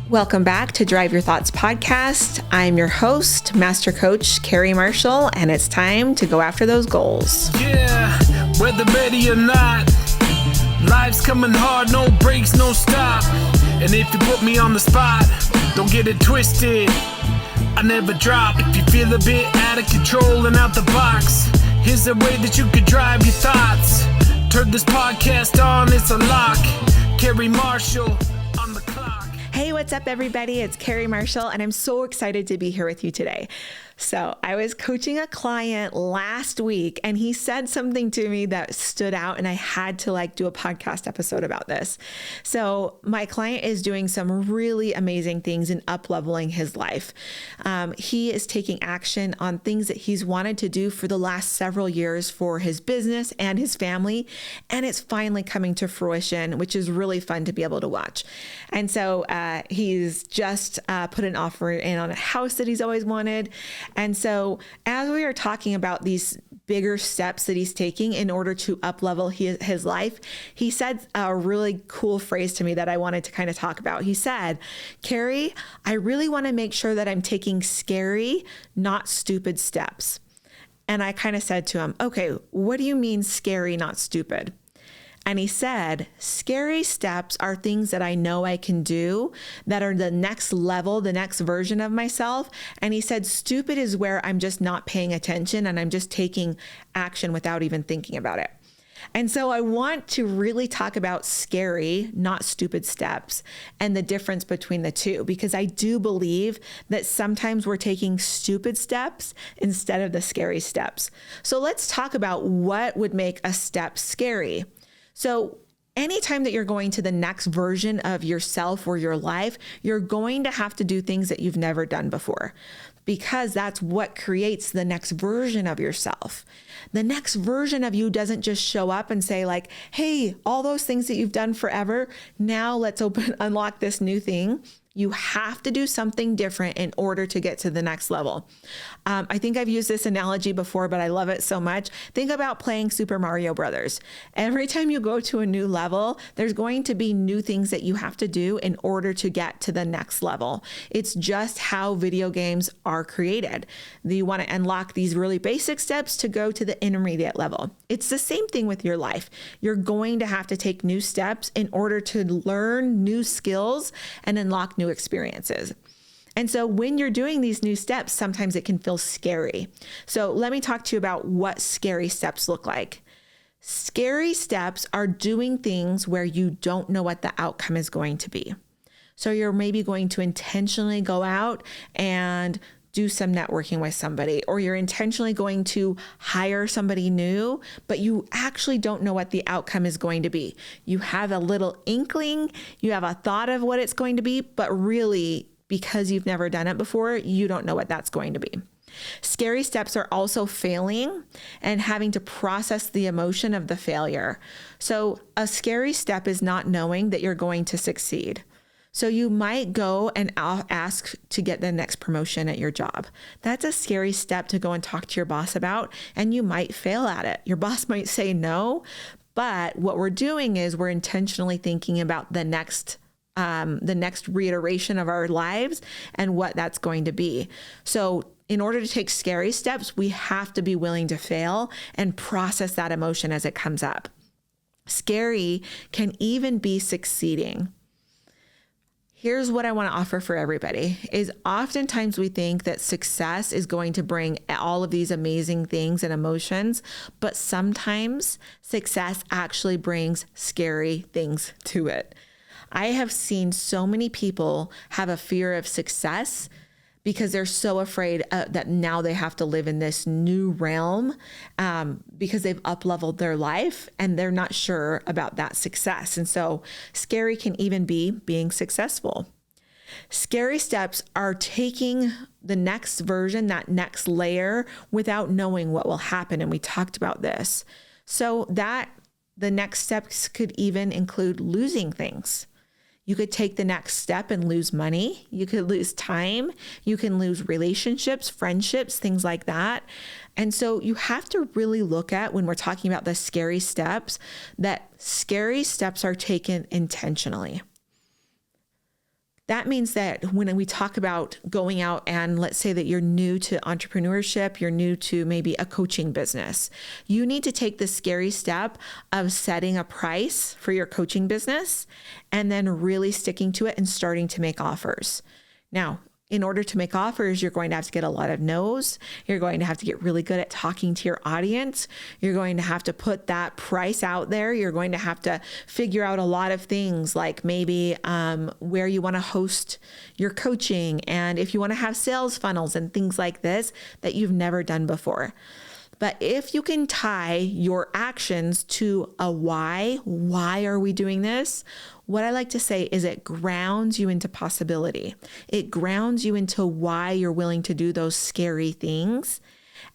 Welcome back to Drive Your Thoughts podcast. I'm your host, Master Coach Carrie Marshall, and it's time to go after those goals. Yeah, whether ready or not, life's coming hard, no breaks, no stop. And if you put me on the spot, don't get it twisted, I never drop. If you feel a bit out of control and out the box, here's a way that you could drive your thoughts. Turn this podcast on, it's a lock. Carrie Marshall on the clock. Hey, what's up, everybody? It's Carrie Marshall, and I'm so excited to be here with you today. So I was coaching a client last week, and he said something to me that stood out, and I had to do a podcast episode about this. So my client is doing some really amazing things in up-leveling his life. He is taking action on things that he's wanted to do for the last several years for his business and his family, and it's finally coming to fruition, which is really fun to be able to watch. And so he's just put an offer in on a house that he's always wanted. And so as we are talking about these bigger steps that he's taking in order to up-level his life, he said a really cool phrase to me that I wanted to kind of talk about. He said, "Carrie, I really want to make sure that I'm taking scary, not stupid steps." And I kind of said to him, "Okay, what do you mean scary, not stupid?" And he said, "Scary steps are things that I know I can do that are the next level, the next version of myself." And he said, "Stupid is where I'm just not paying attention and I'm just taking action without even thinking about it." And so I want to really talk about scary, not stupid steps and the difference between the two, because I do believe that sometimes we're taking stupid steps instead of the scary steps. So let's talk about what would make a step scary. So anytime that you're going to the next version of yourself or your life, you're going to have to do things that you've never done before, because that's what creates the next version of yourself. The next version of you doesn't just show up and say "Hey, all those things that you've done forever, now let's unlock this new thing." You have to do something different in order to get to the next level. I think I've used this analogy before, but I love it so much. Think about playing Super Mario Brothers. Every time you go to a new level, there's going to be new things that you have to do in order to get to the next level. It's just how video games are created. You want to unlock these really basic steps to go to the intermediate level. It's the same thing with your life. You're going to have to take new steps in order to learn new skills and unlock new experiences. And so when you're doing these new steps, sometimes it can feel scary. So let me talk to you about what scary steps look like. Scary steps are doing things where you don't know what the outcome is going to be. So you're maybe going to intentionally go out and do some networking with somebody, or you're intentionally going to hire somebody new, but you actually don't know what the outcome is going to be. You have a little inkling, you have a thought of what it's going to be, but really, because you've never done it before, you don't know what that's going to be. Scary steps are also failing and having to process the emotion of the failure. So a scary step is not knowing that you're going to succeed. So you might go and ask to get the next promotion at your job. That's a scary step to go and talk to your boss about, and you might fail at it. Your boss might say no, but what we're doing is we're intentionally thinking about the next reiteration of our lives and what that's going to be. So in order to take scary steps, we have to be willing to fail and process that emotion as it comes up. Scary can even be succeeding. Here's what I want to offer for everybody is oftentimes we think that success is going to bring all of these amazing things and emotions, but sometimes success actually brings scary things to it. I have seen so many people have a fear of success because they're so afraid that now they have to live in this new realm because they've up-leveled their life and they're not sure about that success. And so scary can even be being successful. Scary steps are taking the next version, that next layer, without knowing what will happen. And we talked about this. So that the next steps could even include losing things. You could take the next step and lose money. You could lose time. You can lose relationships, friendships, things like that. And so you have to really look at, when we're talking about the scary steps, that scary steps are taken intentionally. That means that when we talk about going out and let's say that you're new to entrepreneurship, you're new to maybe a coaching business, you need to take the scary step of setting a price for your coaching business and then really sticking to it and starting to make offers. Now, in order to make offers, you're going to have to get a lot of no's. You're going to have to get really good at talking to your audience. You're going to have to put that price out there. You're going to have to figure out a lot of things like maybe where you want to host your coaching and if you want to have sales funnels and things like this that you've never done before. But if you can tie your actions to a why are we doing this? What I like to say is it grounds you into possibility. It grounds you into why you're willing to do those scary things.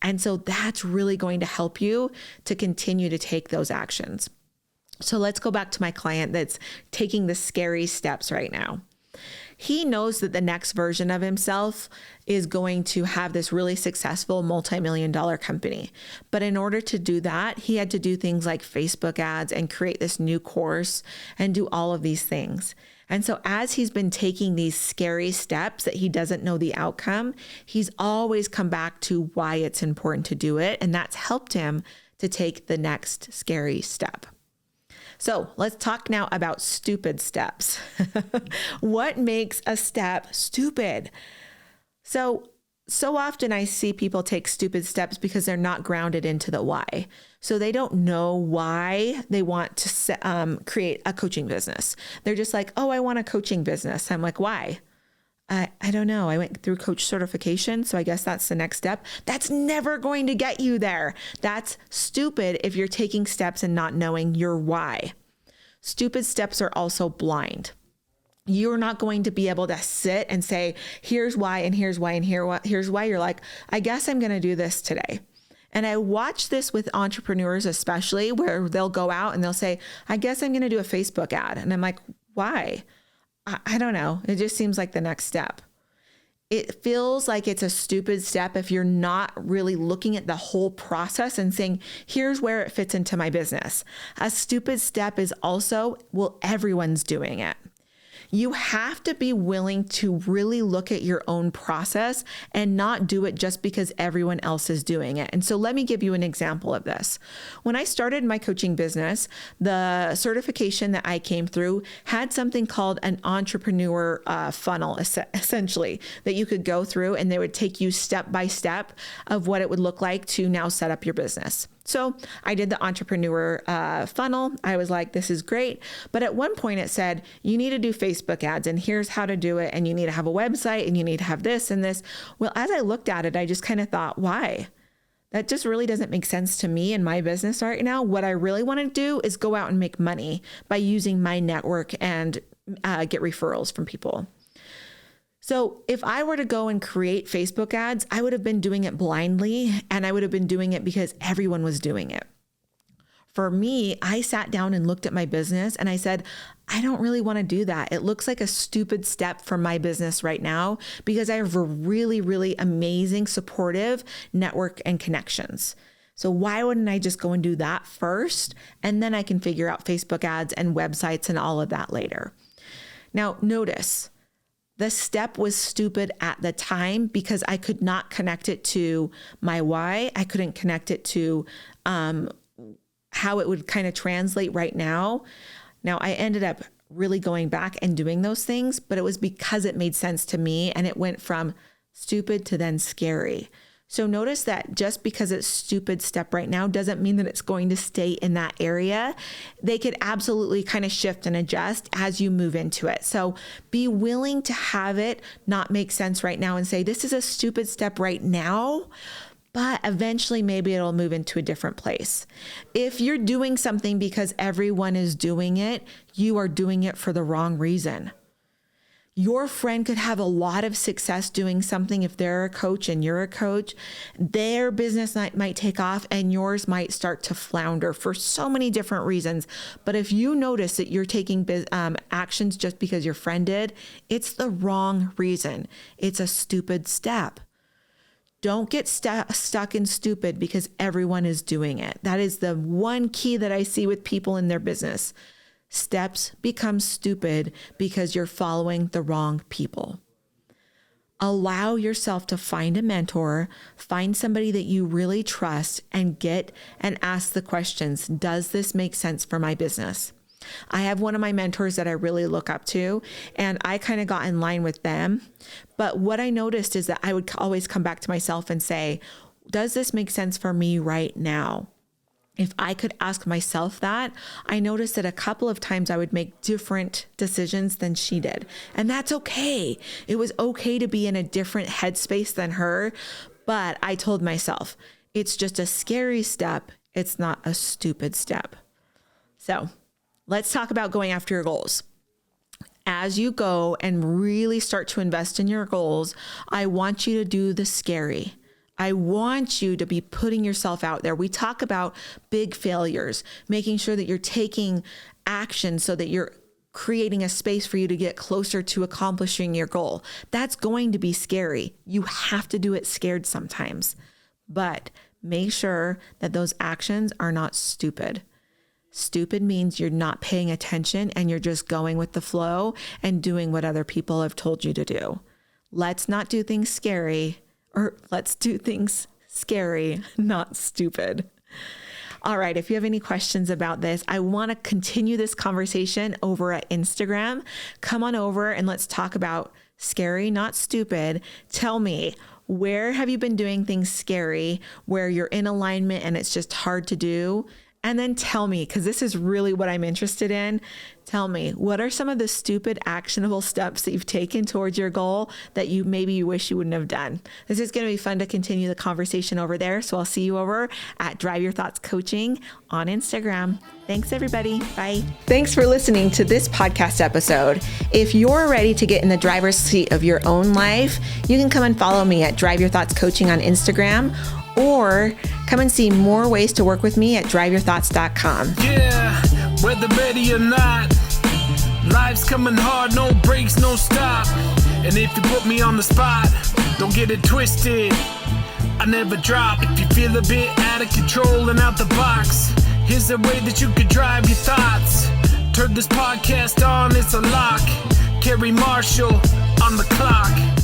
And so that's really going to help you to continue to take those actions. So let's go back to my client that's taking the scary steps right now. He knows that the next version of himself is going to have this really successful multi-million-dollar company. But in order to do that, he had to do things like Facebook ads and create this new course and do all of these things. And so as he's been taking these scary steps that he doesn't know the outcome, he's always come back to why it's important to do it. And that's helped him to take the next scary step. So let's talk now about stupid steps. What makes a step stupid? So often I see people take stupid steps because they're not grounded into the why. So they don't know why they want to create a coaching business. They're just like, oh, I want a coaching business. I'm like, why? I don't know. I went through coach certification, so I guess that's the next step. That's never going to get you there. That's stupid if you're taking steps and not knowing your why. Stupid steps are also blind. You're not going to be able to sit and say, here's why, and here's why, and here's why. You're like, I guess I'm going to do this today. And I watch this with entrepreneurs, especially where they'll go out and they'll say, I guess I'm going to do a Facebook ad. And I'm like, why? I don't know. It just seems like the next step. It feels like it's a stupid step if you're not really looking at the whole process and saying, here's where it fits into my business. A stupid step is also, well, everyone's doing it. You have to be willing to really look at your own process and not do it just because everyone else is doing it. And so let me give you an example of this. When I started my coaching business, the certification that I came through had something called an entrepreneur funnel, essentially, that you could go through and they would take you step by step of what it would look like to now set up your business. So I did the entrepreneur funnel. I was like, this is great. But at one point it said, you need to do Facebook ads and here's how to do it. And you need to have a website and you need to have this and this. Well, as I looked at it, I just kind of thought, why? That just really doesn't make sense to me in my business right now. What I really want to do is go out and make money by using my network and get referrals from people. So if I were to go and create Facebook ads, I would have been doing it blindly and I would have been doing it because everyone was doing it. For me, I sat down and looked at my business and I said, I don't really want to do that. It looks like a stupid step for my business right now because I have a really, really amazing, supportive network and connections. So why wouldn't I just go and do that first? And then I can figure out Facebook ads and websites and all of that later. Now, notice, the step was stupid at the time because I could not connect it to my why. I couldn't connect it to how it would kind of translate right now. Now, I ended up really going back and doing those things, but it was because it made sense to me and it went from stupid to then scary. So notice that just because it's stupid step right now doesn't mean that it's going to stay in that area. They could absolutely kind of shift and adjust as you move into it. So be willing to have it not make sense right now and say, this is a stupid step right now, but eventually maybe it'll move into a different place. If you're doing something because everyone is doing it, you are doing it for the wrong reason. Your friend could have a lot of success doing something if they're a coach and you're a coach. Their business might take off and yours might start to flounder for so many different reasons. But if you notice that you're taking actions just because your friend did, it's the wrong reason. It's a stupid step. Don't get stuck in stupid because everyone is doing it. That is the one key that I see with people in their business. Steps become stupid because you're following the wrong people. Allow yourself to find a mentor, find somebody that you really trust, and ask the questions. Does this make sense for my business? I have one of my mentors that I really look up to, and I kind of got in line with them. But what I noticed is that I would always come back to myself and say, does this make sense for me right now? If I could ask myself that, I noticed that a couple of times I would make different decisions than she did. And that's okay. It was okay to be in a different headspace than her. But I told myself, it's just a scary step. It's not a stupid step. So let's talk about going after your goals. As you go and really start to invest in your goals, I want you to do the scary. I want you to be putting yourself out there. We talk about big failures, making sure that you're taking action so that you're creating a space for you to get closer to accomplishing your goal. That's going to be scary. You have to do it scared sometimes, but make sure that those actions are not stupid. Stupid means you're not paying attention and you're just going with the flow and doing what other people have told you to do. Let's not do things scary. Or let's do things scary, not stupid. All right. If you have any questions about this, I want to continue this conversation over at Instagram. Come on over and let's talk about scary, not stupid. Tell me, where have you been doing things scary, where you're in alignment and it's just hard to do? And then tell me, because this is really what I'm interested in. Tell me, what are some of the stupid, actionable steps that you've taken towards your goal that you wish you wouldn't have done? This is going to be fun to continue the conversation over there. So I'll see you over at Drive Your Thoughts Coaching on Instagram. Thanks, everybody. Bye. Thanks for listening to this podcast episode. If you're ready to get in the driver's seat of your own life, you can come and follow me at Drive Your Thoughts Coaching on Instagram, or come and see more ways to work with me at driveyourthoughts.com. Yeah, whether ready or not, life's coming hard, no breaks, no stop. And if you put me on the spot, don't get it twisted, I never drop. If you feel a bit out of control and out the box, here's a way that you could drive your thoughts. Turn this podcast on, it's a lock. Carrie Marshall on the clock.